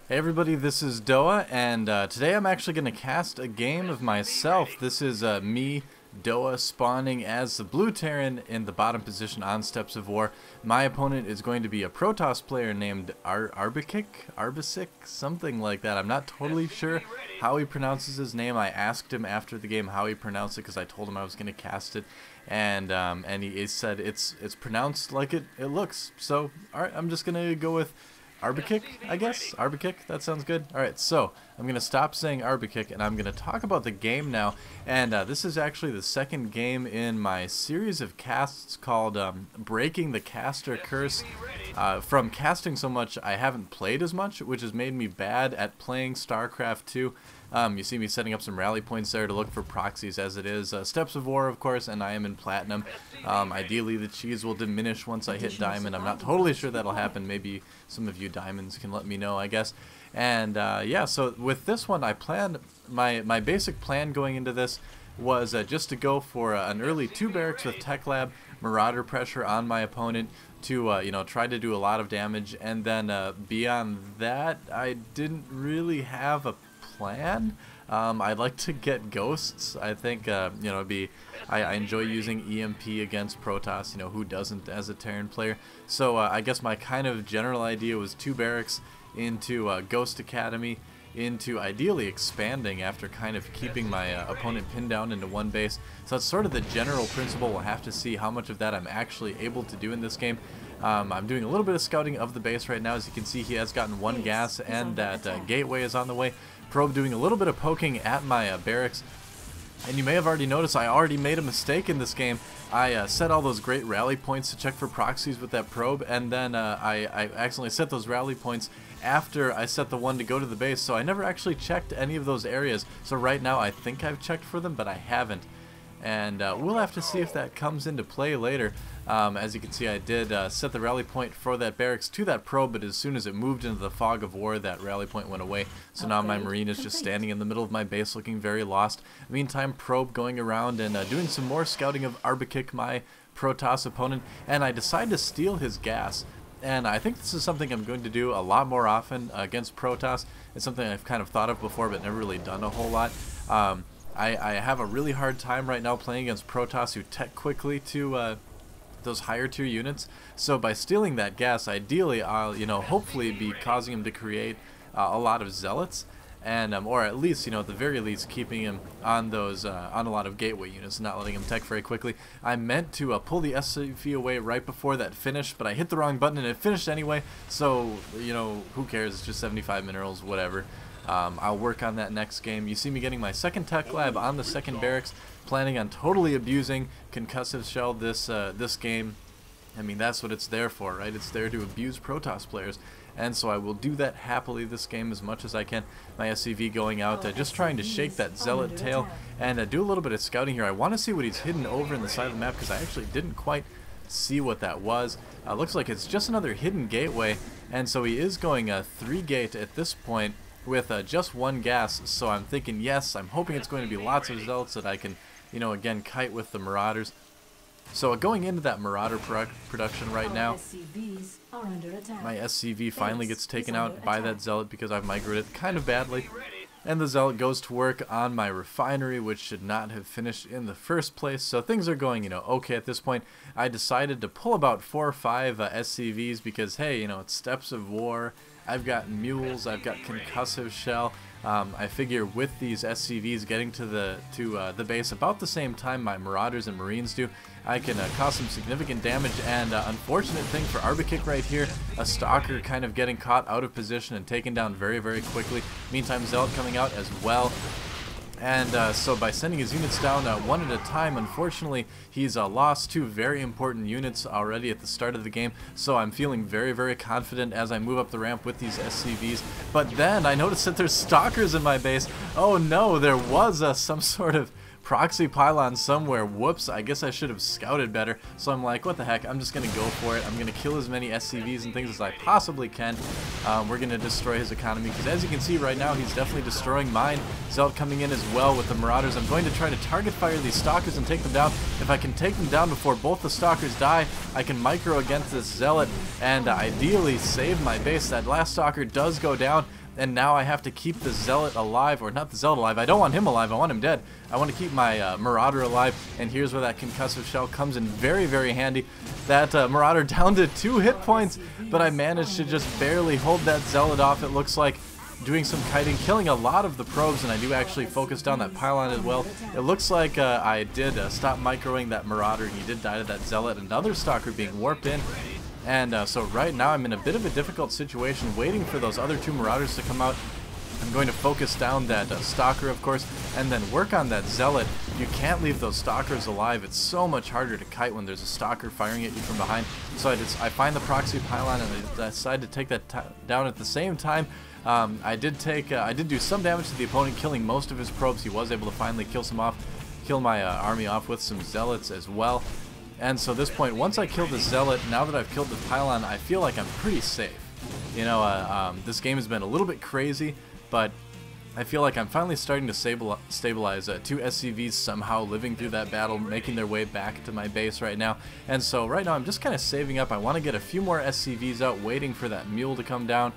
Hey everybody, this is Doa, and today I'm actually going to cast a game of myself. This is me, Doa, spawning as the Blue Terran in the bottom position on Steps of War. My opponent is going to be a Protoss player named Arbicyk, something like that. I'm not totally sure how he pronounces his name. I asked him after the game how he pronounced it because I told him I was going to cast it, and he said it's pronounced like it looks. So, alright, I'm just going to go with Arbicyk, I guess? Arbicyk? That sounds good. Alright, so I'm going to stop saying Arbicyk and I'm going to talk about the game now. And this is actually the second game in my series of casts called Breaking the Caster Curse. From casting so much, I haven't played as much, which has made me bad at playing StarCraft 2. You see me setting up some rally points there to look for proxies as it is. Steps of War, of course, and I am in Platinum. Ideally, the cheese will diminish once I hit Diamond. I'm not totally sure that'll happen. Maybe some of you Diamonds can let me know, I guess. And yeah, so with this one, I planned, my basic plan going into this was just to go for an early 2 barracks with Tech Lab, Marauder pressure on my opponent to, you know, try to do a lot of damage. And then beyond that, I didn't really have a plan. I'd like to get ghosts. I think, you know, I enjoy using EMP against Protoss, you know, who doesn't as a Terran player. So I guess my kind of general idea was 2 barracks into Ghost Academy, into ideally expanding after kind of keeping my opponent pinned down into one base. So that's sort of the general principle. We'll have to see how much of that I'm actually able to do in this game. I'm doing a little bit of scouting of the base right now. As you can see, he has gotten 1 gas and that gateway is on the way. Probe doing a little bit of poking at my barracks. And you may have already noticed I already made a mistake in this game. I set all those great rally points to check for proxies with that probe, and then I accidentally set those rally points after I set the one to go to the base, so I never actually checked any of those areas. So right now I think I've checked for them, but I haven't. And we'll have to see if that comes into play later. As you can see, I did set the rally point for that barracks to that probe, but as soon as it moved into the fog of war, that rally point went away. So now my Marine is just standing in the middle of my base looking very lost. Meantime, probe going around and doing some more scouting of Arbicyk, my Protoss opponent, and I decide to steal his gas. And I think this is something I'm going to do a lot more often against Protoss. It's something I've kind of thought of before, but never really done a whole lot. I have a really hard time right now playing against Protoss who tech quickly to those higher tier units. So by stealing that gas, ideally I'll, you know, hopefully be causing him to create a lot of zealots, and or at least, you know, at the very least keeping him on those on a lot of gateway units, not letting him tech very quickly. I meant to pull the SCV away right before that finished, but I hit the wrong button and it finished anyway. So, you know, who cares? It's just 75 minerals, whatever. I'll work on that next game. You see me getting my second Tech Lab on the second barracks, planning on totally abusing Concussive Shell this game. I mean, that's what it's there for, right? It's there to abuse Protoss players. And so I will do that happily this game as much as I can. My SCV going out, just trying to shake that Zealot tail and do a little bit of scouting here. I want to see what he's hidden over in the side of the map because I actually didn't quite see what that was. Looks like it's just another hidden gateway, and so he is going 3 gate at this point with just 1 gas. So I'm thinking, yes, I'm hoping it's going to be lots of Zealots that I can, you know, again, kite with the Marauders. So going into that Marauder production right now, my SCV finally gets taken out by that Zealot because I've microed it kind of badly. And the Zealot goes to work on my refinery, which should not have finished in the first place. So things are going, you know, okay at this point. I decided to pull about 4 or 5 SCVs because, hey, you know, it's Steps of War. I've got mules, I've got Concussive Shell. I figure with these SCVs getting to the base about the same time my Marauders and Marines do, I can cause some significant damage. And unfortunate thing for Arbicyk right here, a Stalker kind of getting caught out of position and taken down very, very quickly. Meantime, Zealot coming out as well. And so by sending his units down one at a time, unfortunately, he's lost 2 very important units already at the start of the game. So I'm feeling very, very confident as I move up the ramp with these SCVs. But then I noticed that there's Stalkers in my base. Oh no, there was some sort of proxy pylon somewhere. Whoops, I guess I should have scouted better. So I'm like, what the heck, I'm just going to go for it. I'm going to kill as many SCVs and things as I possibly can. We're going to destroy his economy, because as you can see right now, he's definitely destroying mine. Zealot coming in as well with the Marauders. I'm going to try to target fire these Stalkers and take them down. If I can take them down before both the Stalkers die, I can micro against this Zealot and ideally save my base. That last Stalker does go down, and now I have to keep the Zealot alive, or not the Zealot alive, I don't want him alive, I want him dead. I want to keep my Marauder alive, and here's where that concussive shell comes in very, very handy. That Marauder down to 2 hit points, but I managed to just barely hold that Zealot off, it looks like. Doing some kiting, killing a lot of the probes, and I do actually focus down that pylon as well. It looks like I did stop microing that Marauder. He did die to that Zealot. Another Stalker being warped in. And so right now I'm in a bit of a difficult situation, waiting for those other 2 Marauders to come out. I'm going to focus down that Stalker, of course, and then work on that Zealot. You can't leave those Stalkers alive. It's so much harder to kite when there's a Stalker firing at you from behind. So I find the proxy pylon, and I decide to take that down at the same time. I did do some damage to the opponent, killing most of his probes. He was able to finally kill my army off with some Zealots as well. And so at this point, once I kill the Zealot, now that I've killed the pylon, I feel like I'm pretty safe. You know, this game has been a little bit crazy, but I feel like I'm finally starting to stabilize 2 SCVs somehow living through that battle, making their way back to my base right now. And so right now I'm just kind of saving up. I want to get a few more SCVs out, waiting for that mule to come down.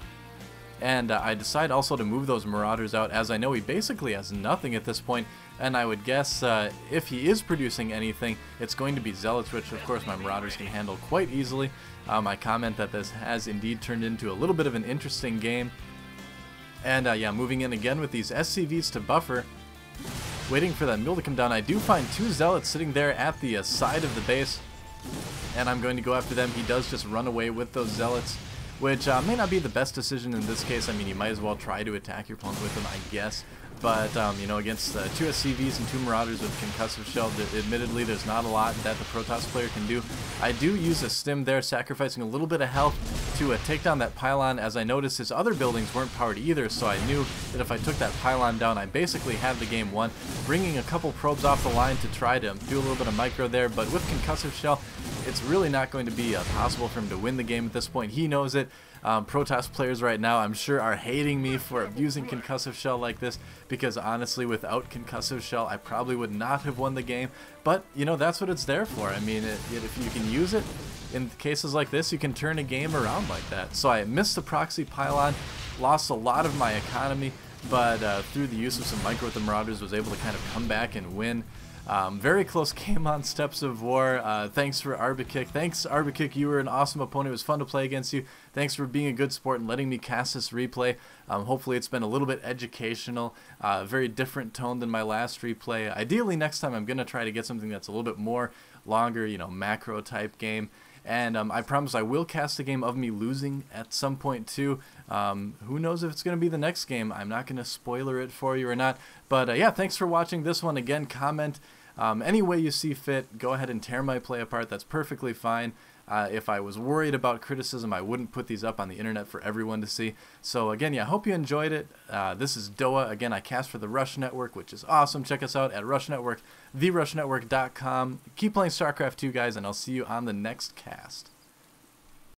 And I decide also to move those Marauders out, as I know he basically has nothing at this point, and I would guess if he is producing anything, it's going to be Zealots, which of course my Marauders can handle quite easily. I comment that this has indeed turned into a little bit of an interesting game. And yeah, moving in again with these SCVs to buffer, waiting for that mule to come down. I do find 2 Zealots sitting there at the side of the base, and I'm going to go after them. He does just run away with those Zealots, which may not be the best decision in this case. I mean, you might as well try to attack your opponent with them, I guess. But, you know, against 2 SCVs and 2 Marauders with concussive shell, admittedly, there's not a lot that the Protoss player can do. I do use a stim there, sacrificing a little bit of health to take down that pylon, as I noticed his other buildings weren't powered either, so I knew that if I took that pylon down, I basically had the game won. Bringing a couple probes off the line to try to do a little bit of micro there, but with concussive shell, it's really not going to be possible for him to win the game at this point. He knows it. Protoss players right now, I'm sure, are hating me for abusing concussive shell like this, because honestly, without concussive shell, I probably would not have won the game. But, you know, that's what it's there for. I mean, if you can use it in cases like this, you can turn a game around like that. So I missed the proxy pylon, lost a lot of my economy, but through the use of some micro with the Marauders, was able to kind of come back and win. Very close game on Steps of War. Thanks for Arbicyk. Thanks, Arbicyk. You were an awesome opponent. It was fun to play against you. Thanks for being a good sport and letting me cast this replay. Hopefully it's been a little bit educational. Very different tone than my last replay. Ideally, next time I'm going to try to get something that's a little bit more longer, you know, macro type game. And I promise I will cast a game of me losing at some point too. Who knows if it's going to be the next game. I'm not going to spoiler it for you or not. But yeah, thanks for watching this one. Again, comment any way you see fit. Go ahead and tear my play apart. That's perfectly fine. If I was worried about criticism, I wouldn't put these up on the internet for everyone to see. So again, yeah, I hope you enjoyed it. This is Doa. Again, I cast for the Rush Network, which is awesome. Check us out at Rush Network, therushnetwork.com. Keep playing StarCraft 2, guys, and I'll see you on the next cast.